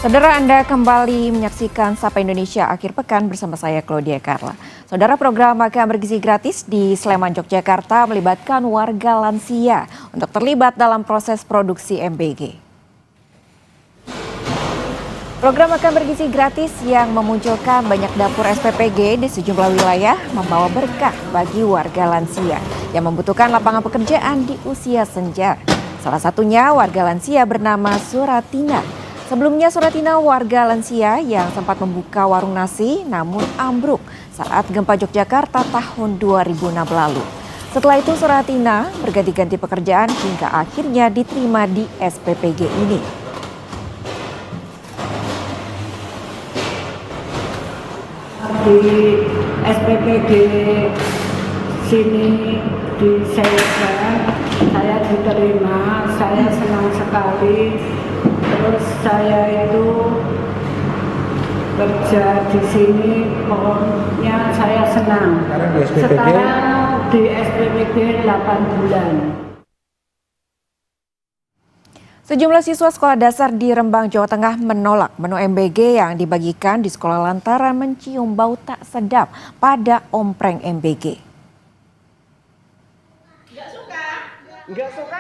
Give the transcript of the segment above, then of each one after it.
Saudara, Anda kembali menyaksikan Sapa Indonesia Akhir Pekan bersama saya Claudia Carla. Saudara, program makan bergizi gratis di Sleman, Yogyakarta melibatkan warga lansia untuk terlibat dalam proses produksi MBG. Program makan bergizi gratis yang memunculkan banyak dapur SPPG di sejumlah wilayah membawa berkah bagi warga lansia yang membutuhkan lapangan pekerjaan di usia senja. Salah satunya warga lansia bernama Suratina. Sebelumnya Suratina warga lansia yang sempat membuka warung nasi namun ambruk saat gempa Yogyakarta tahun 2006 lalu. Setelah itu Suratina berganti-ganti pekerjaan hingga akhirnya diterima di SPPG ini. Di SPPG sini di saya diterima, saya senang sekali. Terus saya itu kerja di sini, pokoknya saya senang. Sekarang di SPPG 8 bulan. Sejumlah siswa sekolah dasar di Rembang, Jawa Tengah menolak menu MBG yang dibagikan di sekolah lantaran mencium bau tak sedap pada ompreng MBG. Nggak suka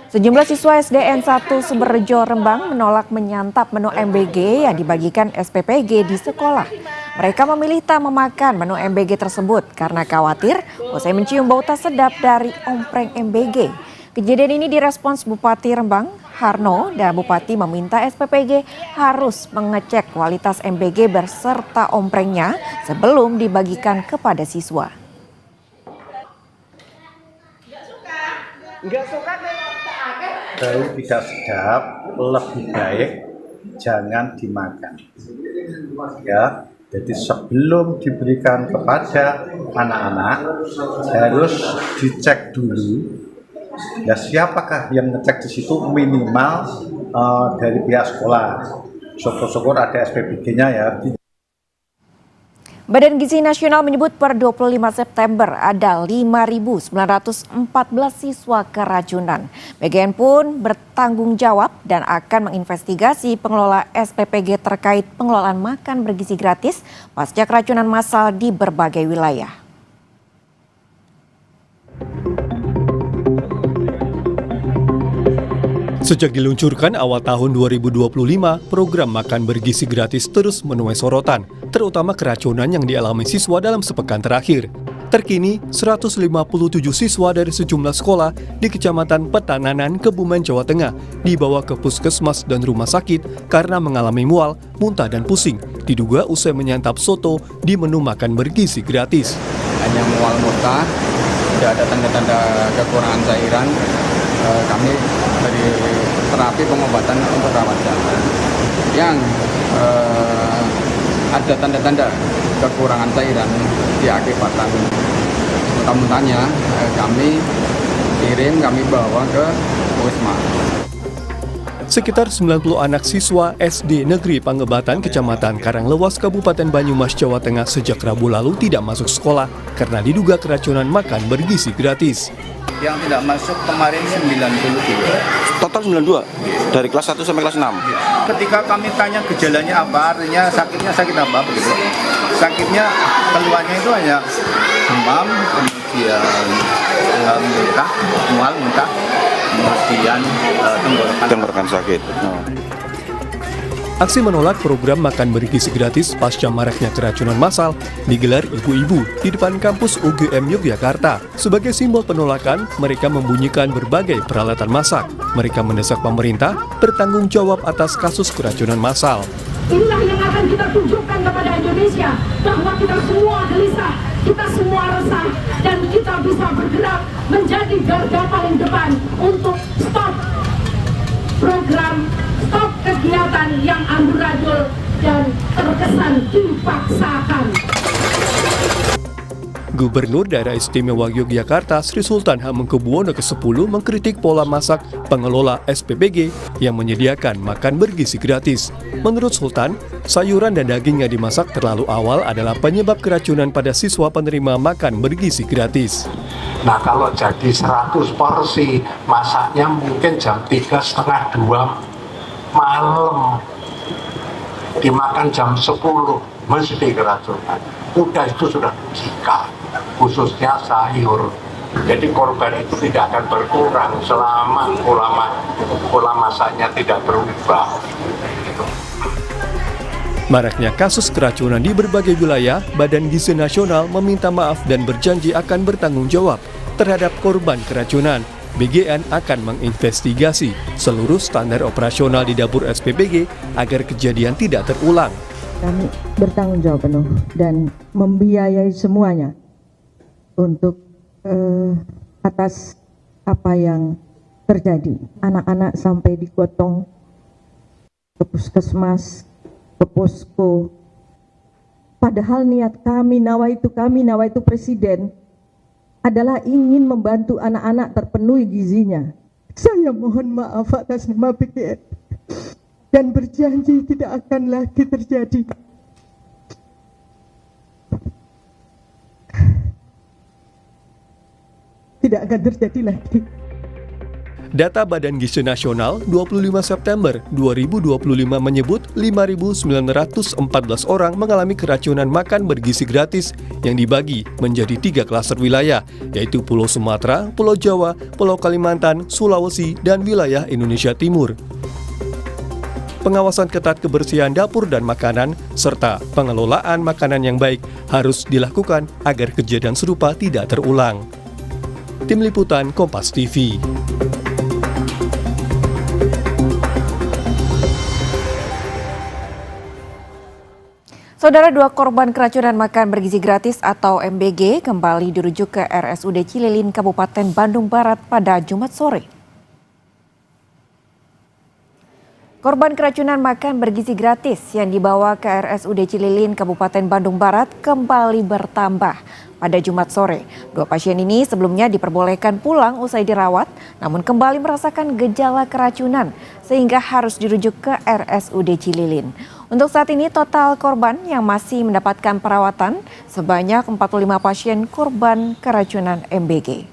Sejumlah siswa SDN 1 Sumberjo Rembang menolak menyantap menu MBG yang dibagikan SPPG di sekolah. Mereka memilih tak memakan menu MBG tersebut karena khawatir usai mencium bau tak sedap dari ompreng MBG. Kejadian ini direspons Bupati Rembang, Harno, dan Bupati meminta SPPG harus mengecek kualitas MBG beserta omprengnya sebelum dibagikan kepada siswa. Bau tidak sedap, lebih baik jangan dimakan. Ya, jadi sebelum diberikan kepada anak-anak harus dicek dulu. Ya, siapakah yang ngecek di situ minimal dari pihak sekolah. Syukur-syukur ada SPPG-nya ya. Badan Gizi Nasional menyebut per 25 September ada 5.914 siswa keracunan. BGN pun bertanggung jawab dan akan menginvestigasi pengelola SPPG terkait pengelolaan makan bergizi gratis pasca keracunan massal di berbagai wilayah. Sejak diluncurkan awal tahun 2025, program makan bergizi gratis terus menuai sorotan, terutama keracunan yang dialami siswa dalam sepekan terakhir. Terkini, 157 siswa dari sejumlah sekolah di Kecamatan Petananan, Kebumen, Jawa Tengah dibawa ke puskesmas dan rumah sakit karena mengalami mual, muntah, dan pusing, diduga usai menyantap soto di menu makan bergizi gratis. Hanya mual, muntah, tidak ada tanda-tanda kekurangan cairan. Kami dari terapi pengobatan untuk rawat jalan yang ada tanda-tanda kekurangan cairan diakibatkan muntah-muntahnya, kami bawa ke Wisma. Sekitar 90 anak siswa SD Negeri Pangebatan, Kecamatan Karanglewas, Kabupaten Banyumas, Jawa Tengah sejak Rabu lalu tidak masuk sekolah karena diduga keracunan makan bergizi gratis. Yang tidak masuk kemarin 92. Total 92? Dari kelas 1 sampai kelas 6? Ketika kami tanya gejalanya apa, artinya sakitnya sakit apa begitu. Sakitnya keluarnya itu hanya demam, kemudian muntah, mual, muntah, kemudian tenggorokan sakit. Aksi menolak program makan bergizi gratis pasca maraknya keracunan massal digelar ibu-ibu di depan kampus UGM Yogyakarta. Sebagai simbol penolakan, mereka membunyikan berbagai peralatan masak. Mereka mendesak pemerintah bertanggung jawab atas kasus keracunan massal. Inilah yang akan kita tunjukkan kepada Indonesia bahwa kita semua gelisah, kita semua resah, dan kita bisa bergerak menjadi garda paling depan untuk stop program, stop kegiatan yang amburadul dan terkesan dipaksakan. Gubernur Daerah Istimewa Yogyakarta Sri Sultan Hamengkubuwono ke-10 mengkritik pola masak pengelola SPBG yang menyediakan makan bergizi gratis. Menurut Sultan, sayuran dan daging yang dimasak terlalu awal adalah penyebab keracunan pada siswa penerima makan bergizi gratis. Nah kalau jadi 100 porsi, masaknya mungkin jam 3:30, 2 malam, dimakan jam 10, mesti keracunan. Udah itu sudah jika, khususnya sayur. Jadi korban itu tidak akan berkurang selama pola masaknya tidak berubah. Maraknya kasus keracunan di berbagai wilayah, Badan Gizi Nasional meminta maaf dan berjanji akan bertanggung jawab terhadap korban keracunan. BGN akan menginvestigasi seluruh standar operasional di dapur SPBG agar kejadian tidak terulang. Kami bertanggung jawab penuh dan membiayai semuanya untuk atas apa yang terjadi. Anak-anak sampai digotong ke puskesmas, ke posko. Padahal niat kami, nawaitu presiden adalah ingin membantu anak-anak terpenuhi gizinya. Saya mohon maaf atas nama BGN dan berjanji tidak akan lagi terjadi. Tidak akan terjadi lagi. Data Badan Gizi Nasional 25 September 2025 menyebut 5.914 orang mengalami keracunan makan bergizi gratis yang dibagi menjadi 3 klaster wilayah, yaitu Pulau Sumatera, Pulau Jawa, Pulau Kalimantan, Sulawesi, dan wilayah Indonesia Timur. Pengawasan ketat kebersihan dapur dan makanan, serta pengelolaan makanan yang baik harus dilakukan agar kejadian serupa tidak terulang. Tim Liputan Kompas TV. Saudara, 2 korban keracunan makan bergizi gratis atau MBG kembali dirujuk ke RSUD Cililin, Kabupaten Bandung Barat pada Jumat sore. Korban keracunan makan bergizi gratis yang dibawa ke RSUD Cililin, Kabupaten Bandung Barat kembali bertambah pada Jumat sore. 2 pasien ini sebelumnya diperbolehkan pulang usai dirawat, namun kembali merasakan gejala keracunan sehingga harus dirujuk ke RSUD Cililin. Untuk saat ini total korban yang masih mendapatkan perawatan sebanyak 45 pasien korban keracunan MBG.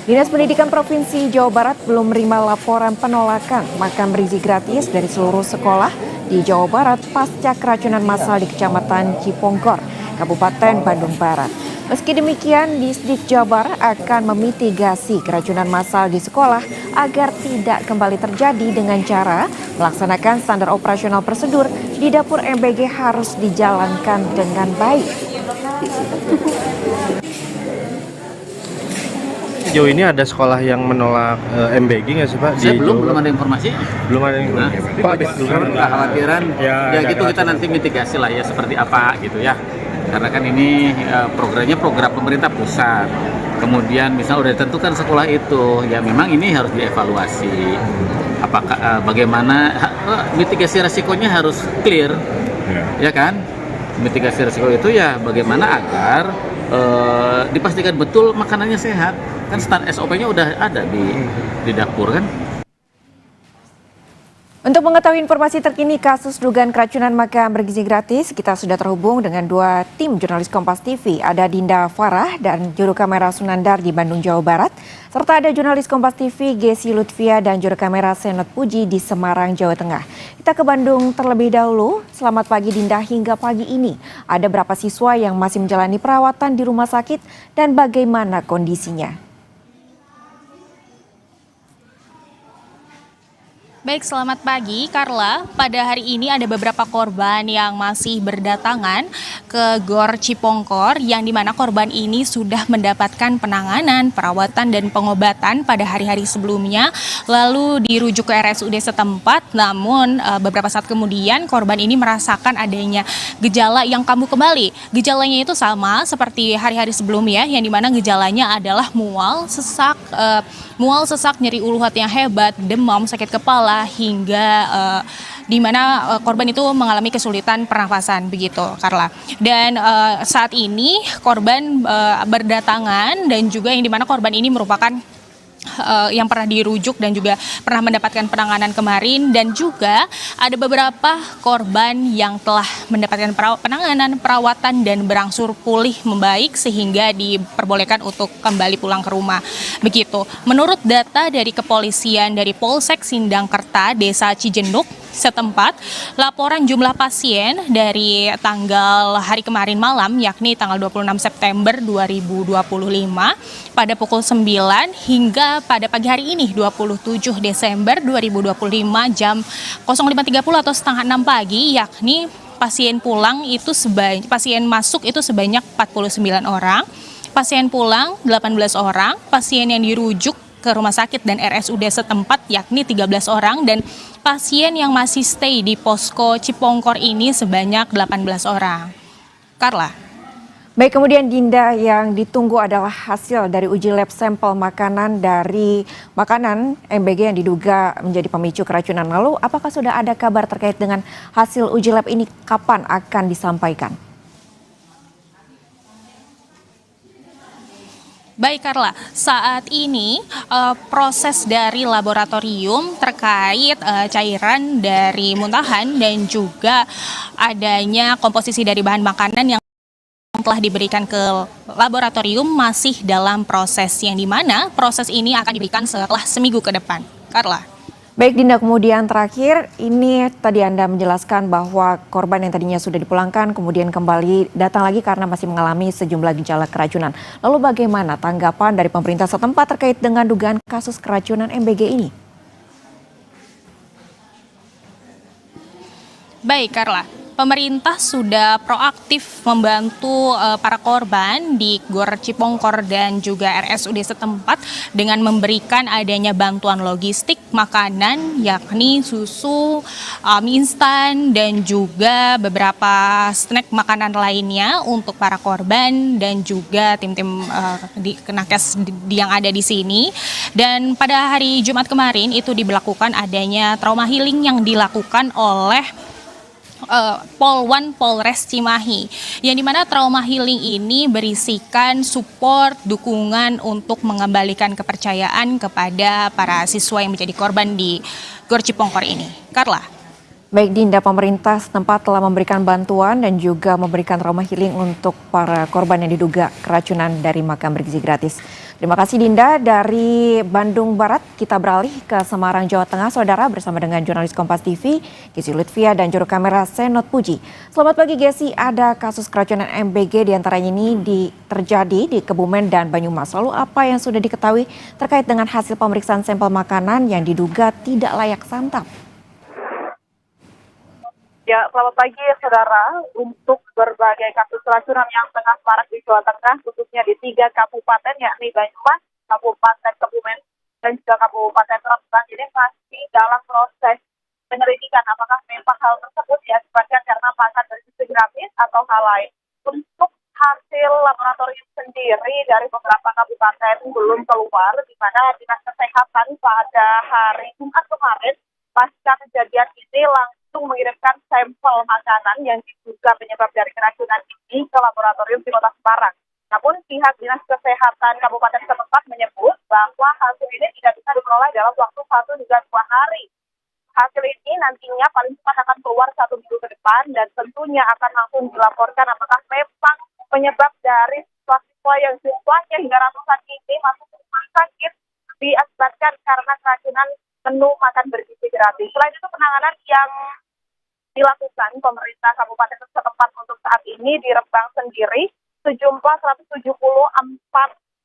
Dinas Pendidikan Provinsi Jawa Barat belum menerima laporan penolakan makan bergizi gratis dari seluruh sekolah di Jawa Barat pasca keracunan massal di Kecamatan Cipongkor, Kabupaten Bandung Barat. Meski demikian, Disdik Jabar akan memitigasi keracunan massal di sekolah agar tidak kembali terjadi dengan cara melaksanakan standar operasional prosedur di dapur MBG harus dijalankan dengan baik. Sejauh ini ada sekolah yang menolak MBG nggak sih Pak? Saya belum ada informasi. Belum ada informasi. Pak, kekhawatiran ya gitu kita nanti mitigasi lah ya seperti apa gitu ya. Karena kan ini programnya program pemerintah pusat. Kemudian misalnya udah ditentukan sekolah itu, ya memang ini harus dievaluasi. Apakah bagaimana mitigasi resikonya harus clear, ya kan? Mitigasi resiko itu ya bagaimana agar dipastikan betul makanannya sehat. Kan standar SOP-nya udah ada di dapur kan. Untuk mengetahui informasi terkini kasus dugaan keracunan makan bergizi gratis, kita sudah terhubung dengan 2 tim jurnalis Kompas TV. Ada Dinda Farah dan juru kamera Sunandar di Bandung, Jawa Barat. Serta ada jurnalis Kompas TV Gesi Lutfia dan juru kamera Senot Puji di Semarang, Jawa Tengah. Kita ke Bandung terlebih dahulu. Selamat pagi Dinda, hingga pagi ini ada berapa siswa yang masih menjalani perawatan di rumah sakit dan bagaimana kondisinya? Baik, selamat pagi Carla. Pada hari ini ada beberapa korban yang masih berdatangan ke Gor Cipongkor yang dimana korban ini sudah mendapatkan penanganan, perawatan dan pengobatan pada hari-hari sebelumnya lalu dirujuk ke RSUD setempat. Namun beberapa saat kemudian korban ini merasakan adanya gejala yang kambuh kembali. Gejalanya itu sama seperti hari-hari sebelumnya yang dimana gejalanya adalah mual, sesak, nyeri ulu hati yang hebat, demam, sakit kepala hingga di mana korban itu mengalami kesulitan pernafasan begitu, Carla. Dan saat ini korban berdatangan dan juga yang di mana korban ini merupakan yang pernah dirujuk dan juga pernah mendapatkan penanganan kemarin, dan juga ada beberapa korban yang telah mendapatkan penanganan, perawatan dan berangsur pulih membaik sehingga diperbolehkan untuk kembali pulang ke rumah. Begitu. Menurut data dari kepolisian dari Polsek Sindangkerta, Desa Cijenuk setempat, laporan jumlah pasien dari tanggal hari kemarin malam, yakni tanggal 26 September 2025 pada pukul 9 hingga pada pagi hari ini 27 Desember 2025 jam 05.30 atau setengah 6 pagi, yakni pasien masuk itu sebanyak 49 orang, pasien pulang 18 orang, pasien yang dirujuk ke rumah sakit dan RSUD setempat yakni 13 orang, dan pasien yang masih stay di posko Cipongkor ini sebanyak 18 orang. Carla. Baik, kemudian Dinda, yang ditunggu adalah hasil dari uji lab sampel makanan dari makanan MBG yang diduga menjadi pemicu keracunan. Lalu apakah sudah ada kabar terkait dengan hasil uji lab ini, kapan akan disampaikan? Baik, Carla, saat ini proses dari laboratorium terkait cairan dari muntahan dan juga adanya komposisi dari bahan makanan yang telah diberikan ke laboratorium masih dalam proses, yang dimana proses ini akan diberikan setelah seminggu ke depan. Carla. Baik Dinda, kemudian terakhir ini tadi Anda menjelaskan bahwa korban yang tadinya sudah dipulangkan kemudian kembali datang lagi karena masih mengalami sejumlah gejala keracunan. Lalu bagaimana tanggapan dari pemerintah setempat terkait dengan dugaan kasus keracunan MBG ini? Baik, Carla. Pemerintah sudah proaktif membantu para korban di Gor Cipongkor dan juga RSUD setempat dengan memberikan adanya bantuan logistik makanan, yakni susu, mie instan, dan juga beberapa snack makanan lainnya untuk para korban dan juga tim-tim di Kenakes yang ada di sini. Dan pada hari Jumat kemarin itu diberlakukan adanya trauma healing yang dilakukan oleh Polwan Polres Cimahi, yang dimana trauma healing ini berisikan support, dukungan untuk mengembalikan kepercayaan kepada para siswa yang menjadi korban di Gor Cipongkor ini. Carla. Baik Dinda, pemerintah setempat telah memberikan bantuan dan juga memberikan trauma healing untuk para korban yang diduga keracunan dari makan bergizi gratis. Terima kasih Dinda. Dari Bandung Barat kita beralih ke Semarang, Jawa Tengah, saudara, bersama dengan jurnalis Kompas TV, Gesi Lutfia, dan juru kamera Senot Puji. Selamat pagi Gesi, ada kasus keracunan MBG diantaranya ini terjadi di Kebumen dan Banyumas. Lalu apa yang sudah diketahui terkait dengan hasil pemeriksaan sampel makanan yang diduga tidak layak santap? Ya, selamat pagi saudara. Untuk berbagai kasus keracunan yang tengah marak di Jawa Tengah, khususnya di 3 kabupaten, yakni Banyumas, Kabupaten Kebumen, dan juga Kabupaten Rembang, ini masih dalam proses penyelidikan apakah memang hal tersebut diakibatkan karena makan bergizi gratis atau hal lain. Untuk hasil laboratorium sendiri dari beberapa kabupaten belum keluar, di mana Dinas Kesehatan pada hari Jumat kemarin pasca kejadian ini langsung mengirimkan sampel makanan yang diduga penyebab dari keracunan ini ke laboratorium di Kota Semarang. Namun pihak Dinas Kesehatan Kabupaten setempat menyebut bahwa hasil ini tidak bisa diperoleh dalam waktu 1 hingga 2 hari. Hasil ini nantinya paling cepat akan keluar 1 minggu ke depan dan tentunya akan langsung dilaporkan apakah memang penyebab dari siswa yang jumlahnya hingga ratusan ini masuk ke rumah sakit diakibatkan karena keracunan menu makan bergizi gratis. Selain itu, penanganan yang dilakukan pemerintah kabupaten setempat untuk saat ini di Rembang sendiri, sejumlah 174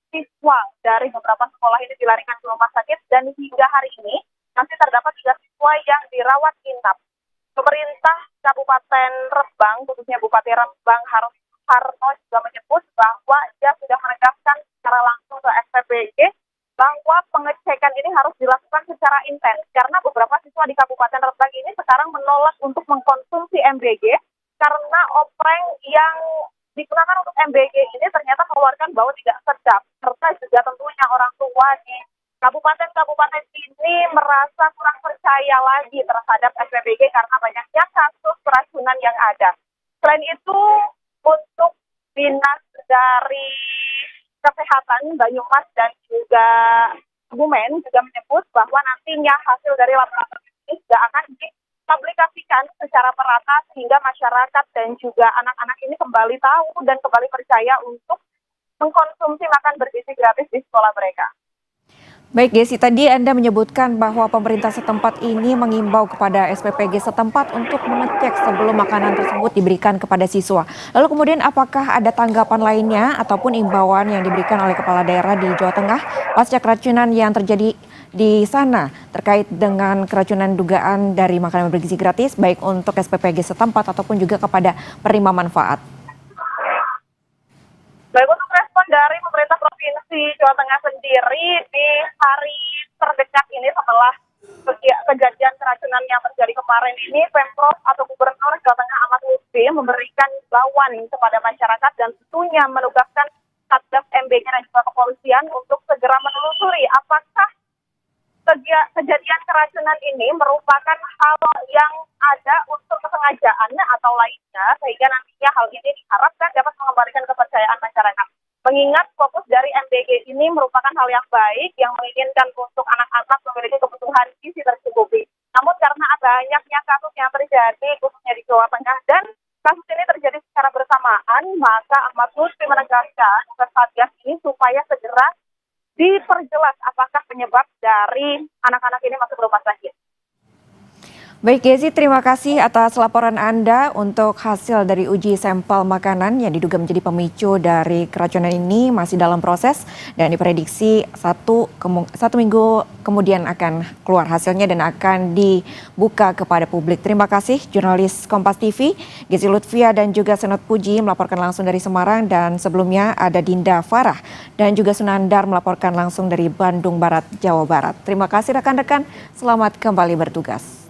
siswa dari beberapa sekolah ini dilarikan ke rumah sakit dan hingga hari ini masih terdapat 3 siswa yang dirawat inap. Pemerintah Kabupaten Rembang, khususnya Bupati Rembang Harno juga menyebut bahwa ia sudah menegaskan secara langsung ke SPPG bahwa pengecekan ini harus dilakukan secara intens karena beberapa siswa di Kabupaten Rembang ini sekarang menolak untuk mengkonsumsi MBG karena opreng yang digunakan untuk MBG ini ternyata mengeluarkan bau tidak sedap, serta juga tentunya orang tua di kabupaten-kabupaten ini merasa kurang percaya lagi terhadap SPBG karena banyaknya kasus keracunan yang ada. Selain itu, untuk dinas dari kesehatan Banyumas dan juga Kebumen juga menyebut bahwa nantinya hasil dari laboratorium ini juga akan dipublikasikan secara merata sehingga masyarakat dan juga anak-anak ini kembali tahu dan kembali percaya untuk mengkonsumsi makan bergizi gratis di sekolah mereka. Baik Desi, tadi Anda menyebutkan bahwa pemerintah setempat ini mengimbau kepada SPPG setempat untuk mengecek sebelum makanan tersebut diberikan kepada siswa. Lalu kemudian apakah ada tanggapan lainnya ataupun imbauan yang diberikan oleh Kepala Daerah di Jawa Tengah pasca keracunan yang terjadi di sana terkait dengan keracunan dugaan dari makanan bergizi gratis baik untuk SPPG setempat ataupun juga kepada penerima manfaat? Baik, untuk respon dari pemerintah Provinsi Jawa Tengah sendiri di hari terdekat ini setelah kejadian keracunan yang terjadi kemarin ini, Pemprov atau Gubernur Jawa Tengah Ahmad Lutfi memberikan imbauan kepada masyarakat dan tentunya menugaskan Satgas MBG dan juga kepolisian untuk segera menelusuri apakah kejadian keracunan ini merupakan hal yang ada unsur kesengajaan atau lainnya, sehingga nantinya hal ini diharapkan dapat mengembalikan kepercayaan masyarakat. Mengingat fokus dari MBG ini merupakan hal yang baik yang menginginkan untuk anak-anak memiliki kebutuhan gizi tercukupi. Namun karena banyaknya kasus yang terjadi khususnya di Jawa Tengah dan kasus ini terjadi secara bersamaan, maka Ahmad Lutfi menegaskan ke Satgas ini supaya segera diperjelas apakah penyebab dari anak-anak ini masuk rumah sakit. Baik Gezi, terima kasih atas laporan Anda untuk hasil dari uji sampel makanan yang diduga menjadi pemicu dari keracunan ini masih dalam proses dan diprediksi satu minggu kemudian akan keluar hasilnya dan akan dibuka kepada publik. Terima kasih jurnalis Kompas TV, Gezi Lutfia dan juga Senot Puji melaporkan langsung dari Semarang dan sebelumnya ada Dinda Farah dan juga Sunandar melaporkan langsung dari Bandung Barat, Jawa Barat. Terima kasih rekan-rekan, selamat kembali bertugas.